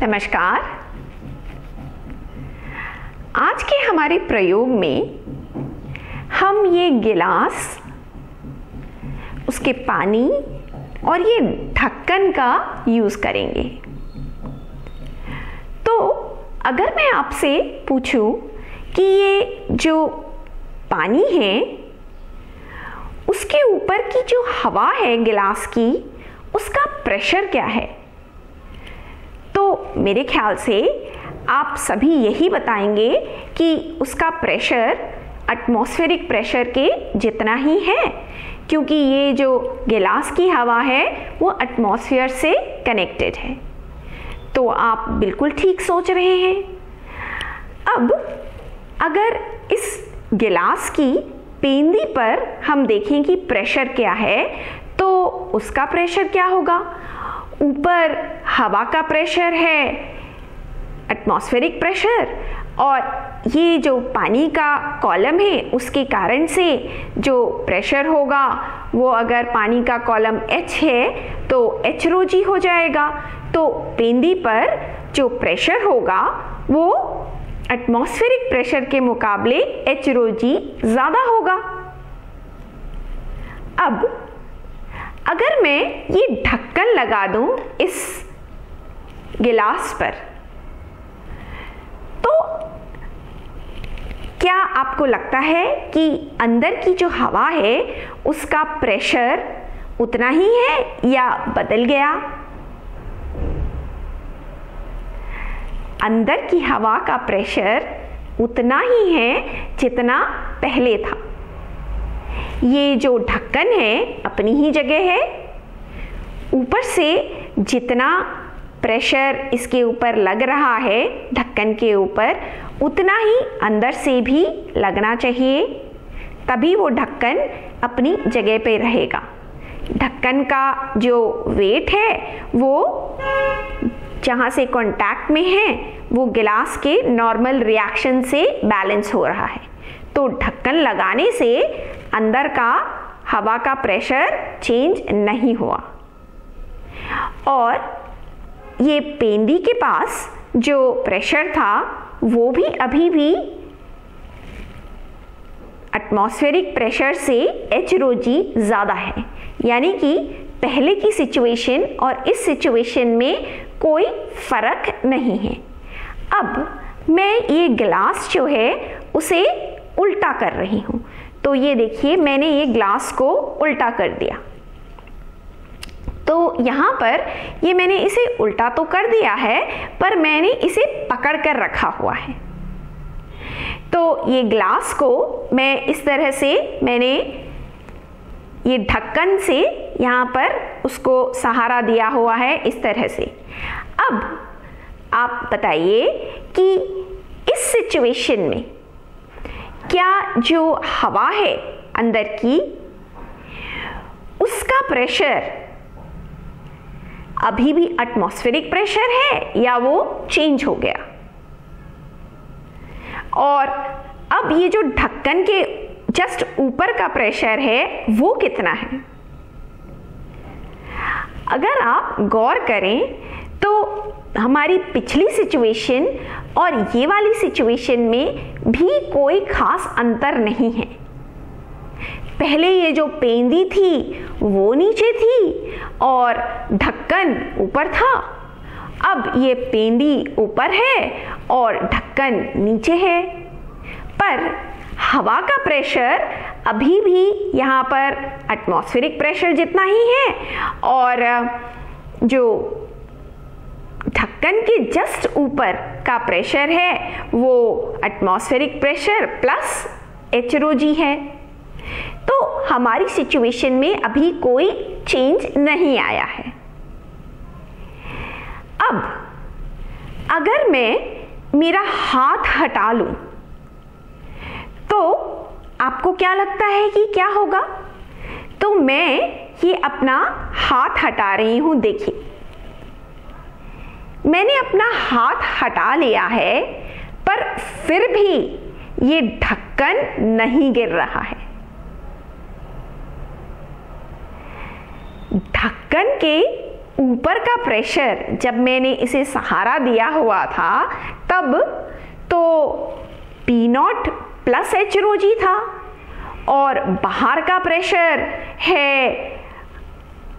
नमस्कार। आज के हमारे प्रयोग में हम ये गिलास, उसके पानी और ये ढक्कन का यूज करेंगे। तो अगर मैं आपसे पूछूं कि ये जो पानी है उसके ऊपर की जो हवा है गिलास की, उसका प्रेशर क्या है, तो मेरे ख्याल से आप सभी यही बताएंगे कि उसका प्रेशर एटमॉस्फेरिक प्रेशर के जितना ही है, क्योंकि ये जो गिलास की हवा है वो एटमॉस्फेयर से कनेक्टेड है। तो आप बिल्कुल ठीक सोच रहे हैं। अब अगर इस गिलास की पेंदी पर हम देखें कि प्रेशर क्या है, तो उसका प्रेशर क्या होगा। ऊपर हवा का प्रेशर है एटमॉस्फेरिक प्रेशर, और ये जो पानी का कॉलम है उसके कारण से जो प्रेशर होगा वो, अगर पानी का कॉलम H है तो H rho g हो जाएगा। तो पेंदी पर जो प्रेशर होगा वो एटमॉस्फेरिक प्रेशर के मुकाबले H rho g ज़्यादा होगा। अब अगर मैं ये ढक्कन लगा दूं इस गिलास पर, तो क्या आपको लगता है कि अंदर की जो हवा है उसका प्रेशर उतना ही है या बदल गया। अंदर की हवा का प्रेशर उतना ही है जितना पहले था। ये जो ढक्कन है अपनी ही जगह है, ऊपर से जितना प्रेशर इसके ऊपर लग रहा है ढक्कन के ऊपर, उतना ही अंदर से भी लगना चाहिए, तभी वो ढक्कन अपनी जगह पे रहेगा। ढक्कन का जो वेट है वो जहाँ से कांटेक्ट में है वो गिलास के नॉर्मल रिएक्शन से बैलेंस हो रहा है। तो ढक्कन लगाने से अंदर का हवा का प्रेशर चेंज नहीं हुआ, और ये पेंदी के पास जो प्रेशर था वो भी अभी भी एटमॉस्फेरिक प्रेशर से H rho g ज़्यादा है। यानी कि पहले की सिचुएशन और इस सिचुएशन में कोई फर्क नहीं है। अब मैं ये गिलास जो है उसे उल्टा कर रही हूं। तो ये देखिए, मैंने ये ग्लास को उल्टा कर दिया। तो यहाँ पर ये मैंने इसे उल्टा तो कर दिया है, पर मैंने इसे पकड़ कर रखा हुआ है। तो ये ग्लास को मैं इस तरह से, मैंने ये ढक्कन से यहाँ पर उसको सहारा दिया हुआ है इस तरह से। अब आप बताइए कि इस सिचुएशन में क्या जो हवा है अंदर की, उसका प्रेशर अभी भी एटमॉस्फेरिक प्रेशर है या वो चेंज हो गया। और अब ये जो ढक्कन के जस्ट ऊपर का प्रेशर है वो कितना है। अगर आप गौर करें तो हमारी पिछली सिचुएशन और ये वाली सिचुएशन में भी कोई खास अंतर नहीं है। पहले ये जो पेंदी थी वो नीचे थी और ढक्कन ऊपर था। अब ये पेंदी ऊपर है और ढक्कन नीचे है, पर हवा का प्रेशर अभी भी यहाँ पर एटमॉस्फेरिक प्रेशर जितना ही है, और जो ढक्कन के जस्ट ऊपर का प्रेशर है वो atmospheric pressure plus H rho g है। तो हमारी सिचुएशन में अभी कोई चेंज नहीं आया है। अब अगर मैं मेरा हाथ हटा लूं तो आपको क्या लगता है कि क्या होगा। तो मैं ये अपना हाथ हटा रही हूं। देखिए, मैंने अपना हाथ हटा लिया है, पर फिर भी ये ढक्कन नहीं गिर रहा है। ढक्कन के ऊपर का प्रेशर जब मैंने इसे सहारा दिया हुआ था तब तो P0 प्लस H रो जी था, और बाहर का प्रेशर है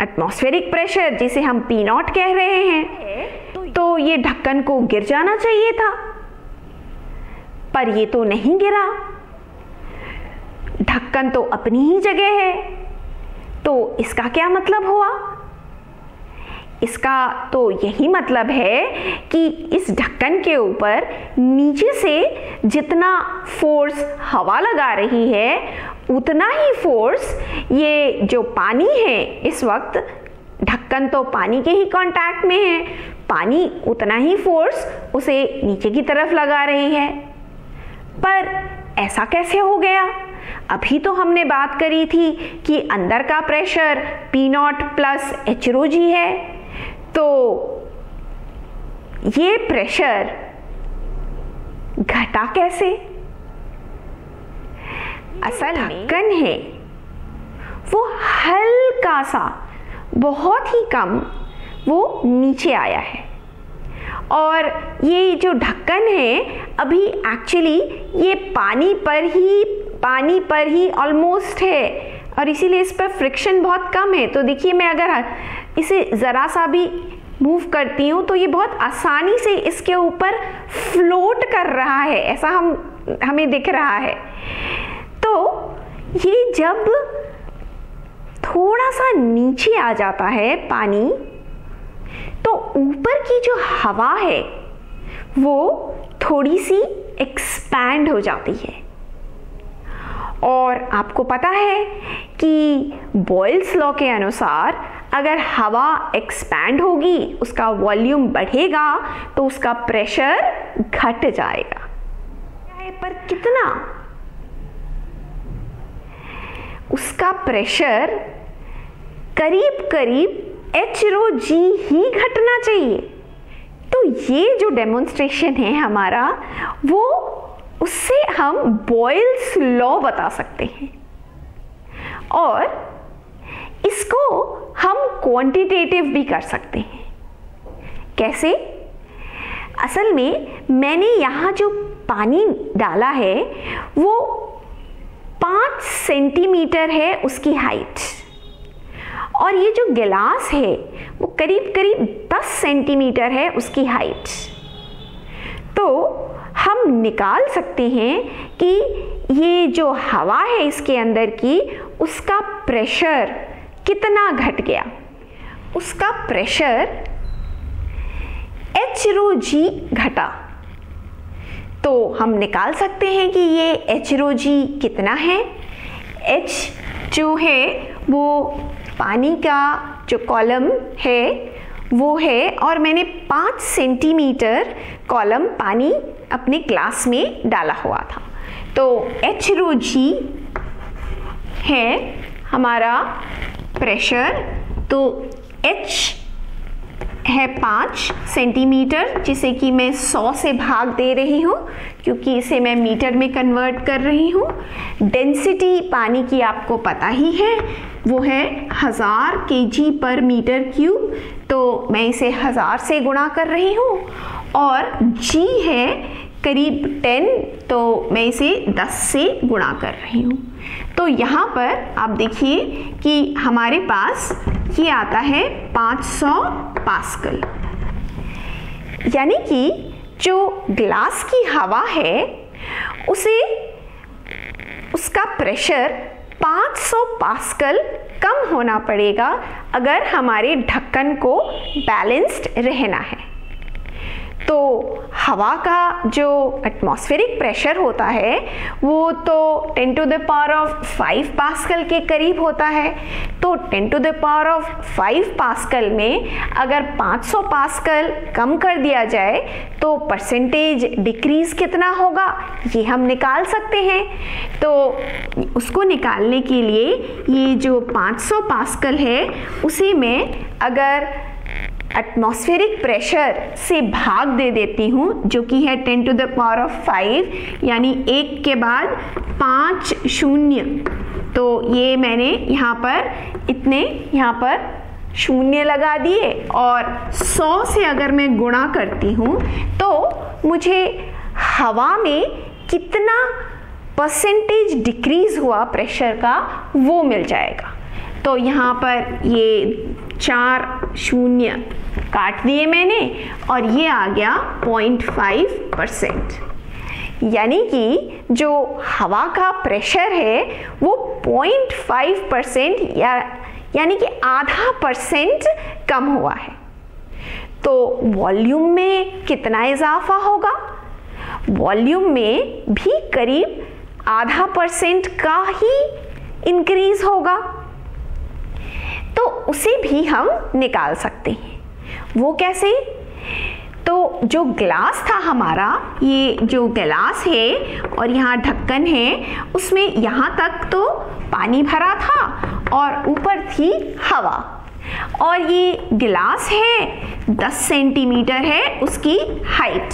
एटमॉस्फेरिक प्रेशर जिसे हम P0 कह रहे हैं। तो ये ढक्कन को गिर जाना चाहिए था, पर ये तो नहीं गिरा। ढक्कन तो अपनी ही जगह है। तो इसका क्या मतलब हुआ? इसका तो यही मतलब है कि इस ढक्कन के ऊपर नीचे से जितना फोर्स हवा लगा रही है उतना ही फोर्स ये जो पानी है, इस वक्त ढक्कन तो पानी के ही कांटेक्ट में है, पानी उतना ही फोर्स उसे नीचे की तरफ लगा रही है। पर ऐसा कैसे हो गया? अभी तो हमने बात करी थी कि अंदर का प्रेशर P0 प्लस H रो जी है, तो ये प्रेशर घटा कैसे? असल ढक्कन है वो हल्का सा, बहुत ही कम वो नीचे आया है, और ये जो ढक्कन है अभी एक्चुअली ये पानी पर ही ऑलमोस्ट है, और इसीलिए इस पर फ्रिक्शन बहुत कम है। तो देखिए, मैं अगर इसे ज़रा सा भी मूव करती हूँ तो ये बहुत आसानी से इसके ऊपर फ्लोट कर रहा है, ऐसा हमें दिख रहा है। तो ये जब थोड़ा सा नीचे आ जाता है पानी, तो ऊपर की जो हवा है वो थोड़ी सी एक्सपैंड हो जाती है। और आपको पता है कि बॉयल्स लॉ के अनुसार अगर हवा एक्सपैंड होगी, उसका वॉल्यूम बढ़ेगा, तो उसका प्रेशर घट जाएगा। पर कितना? उसका प्रेशर करीब करीब H रो जी ही घटना चाहिए। तो ये जो डेमोन्स्ट्रेशन है हमारा, वो उससे हम बॉयल्स लॉ बता सकते हैं, और इसको हम क्वांटिटेटिव भी कर सकते हैं। कैसे? असल में मैंने यहाँ जो पानी डाला है वो 5 सेंटीमीटर है उसकी हाइट, और ये जो गिलास है वो करीब करीब 10 सेंटीमीटर है उसकी हाइट। तो हम निकाल सकते हैं कि ये जो हवा है इसके अंदर की, उसका प्रेशर कितना घट गया। उसका प्रेशर H रो जी घटा। तो हम निकाल सकते हैं कि ये H रो जी कितना है। H जो है वो पानी का जो कॉलम है वो है, और मैंने 5 सेंटीमीटर कॉलम पानी अपने ग्लास में डाला हुआ था। तो H रो जी है हमारा प्रेशर। तो H है 5 सेंटीमीटर, जिसे कि मैं 100 से भाग दे रही हूँ क्योंकि इसे मैं मीटर में कन्वर्ट कर रही हूँ। डेंसिटी पानी की आपको पता ही है, वो है 1000 kg पर मीटर क्यूब। तो मैं इसे 1000 से गुणा कर रही हूँ, और G है करीब 10, तो मैं इसे 10 से गुणा कर रही हूँ। तो यहाँ पर आप देखिए कि हमारे पास ये आता है 500 पास्कल, यानी कि जो ग्लास की हवा है उसका प्रेशर 500 पास्कल कम होना पड़ेगा अगर हमारे ढक्कन को बैलेंस्ड रहना है। तो हवा का जो एटमॉस्फेरिक प्रेशर होता है वो तो 10⁵ पास्कल के करीब होता है। तो 10⁵ पास्कल में अगर 500 पास्कल कम कर दिया जाए तो परसेंटेज डिक्रीज कितना होगा, ये हम निकाल सकते हैं। तो उसको निकालने के लिए ये जो 500 पास्कल है उसे मैं अगर एटमॉस्फेरिक प्रेशर से भाग दे देती हूँ, जो कि है 10⁵, यानी 1 के बाद 5 शून्य। तो ये मैंने यहाँ पर शून्य लगा दिए और 100 से अगर मैं गुणा करती हूँ तो मुझे हवा में कितना परसेंटेज डिक्रीज हुआ प्रेशर का वो मिल जाएगा। तो यहाँ पर ये 4 शून्य काट दिए मैंने और ये आ गया 0.5%, यानी कि जो हवा का प्रेशर है वो 0.5% यानी कि आधा % कम हुआ है। तो वॉल्यूम में कितना इजाफा होगा? वॉल्यूम में भी करीब आधा % का ही इंक्रीज होगा। तो उसे भी हम निकाल सकते हैं। वो कैसे? तो जो ग्लास था हमारा, ये जो ग्लास है और यहाँ ढक्कन है, उसमें यहाँ तक तो पानी भरा था और ऊपर थी हवा, और ये गिलास है 10 सेंटीमीटर है उसकी हाइट।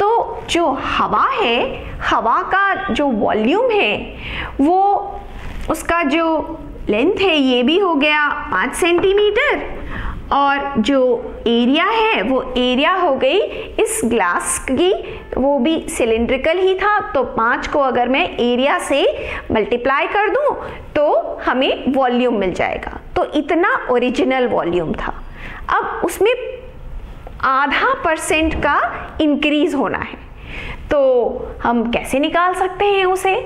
तो जो हवा है, हवा का जो वॉल्यूम है वो उसका जो लेंथ है ये भी हो गया 5 सेंटीमीटर, और जो एरिया है वो एरिया हो गई इस ग्लास की, वो भी सिलिंड्रिकल ही था, तो 5 को अगर मैं एरिया से मल्टीप्लाई कर दूं तो हमें वॉल्यूम मिल जाएगा। तो इतना ओरिजिनल वॉल्यूम था। अब उसमें आधा % का इंक्रीज होना है, तो हम कैसे निकाल सकते हैं उसे?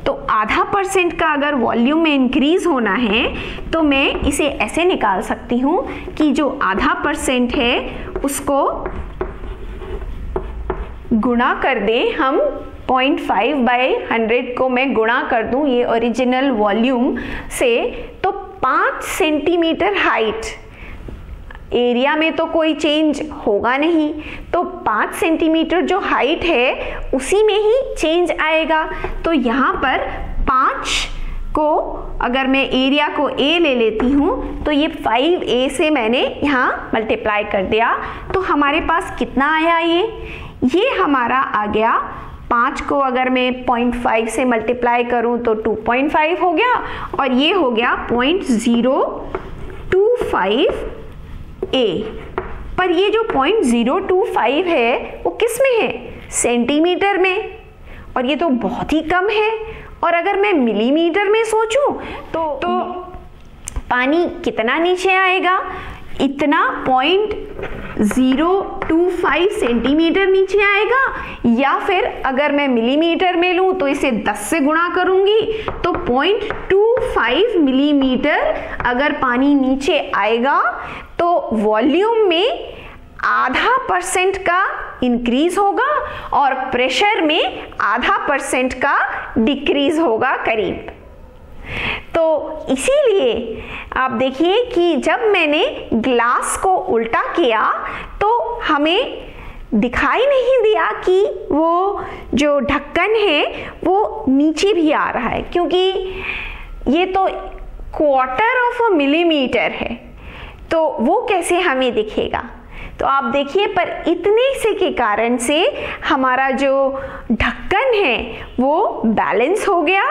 तो आधा % का अगर वॉल्यूम में इंक्रीज होना है तो मैं इसे ऐसे निकाल सकती हूँ कि जो आधा % है उसको गुणा कर दें हम 0.5/100 को मैं गुणा कर दूं ये ओरिजिनल वॉल्यूम से, तो 5 सेंटीमीटर हाइट, एरिया में तो कोई चेंज होगा नहीं, तो 5 सेंटीमीटर जो हाइट है उसी में ही चेंज आएगा। तो यहाँ पर 5 को अगर मैं एरिया को a ले लेती हूँ तो ये 5a से मैंने यहाँ मल्टीप्लाई कर दिया, तो हमारे पास कितना आया? ये हमारा आ गया 5 को अगर मैं 0.5 से मल्टीप्लाई करूँ तो 2.5 हो गया, और ये हो गया 0.025A। पर ये जो 0.025 है वो किस में है? सेंटीमीटर में, और ये तो बहुत ही कम है। और अगर मैं मिलीमीटर में सोचूं तो पानी कितना नीचे आएगा? इतना 0.025 सेंटीमीटर नीचे आएगा, या फिर अगर मैं मिलीमीटर में लूं तो इसे 10 से गुणा करूंगी तो 0.25 मिलीमीटर अगर पानी नीचे आएगा तो वॉल्यूम में आधा % का इंक्रीज होगा और प्रेशर में आधा % का डिक्रीज होगा करीब। तो इसीलिए आप देखिए कि जब मैंने ग्लास को उल्टा किया तो हमें दिखाई नहीं दिया कि वो जो ढक्कन है वो नीचे भी आ रहा है, क्योंकि ये तो 1/4 मिलीमीटर है, तो वो कैसे हमें दिखेगा? तो आप देखिए, पर इतने से के कारण से हमारा जो ढक्कन है वो बैलेंस हो गया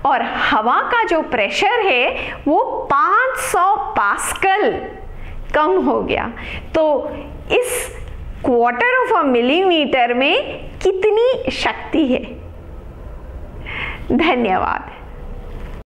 और हवा का जो प्रेशर है वो 500 पास्कल कम हो गया। तो इस 1/4 मिलीमीटर में कितनी शक्ति है। धन्यवाद।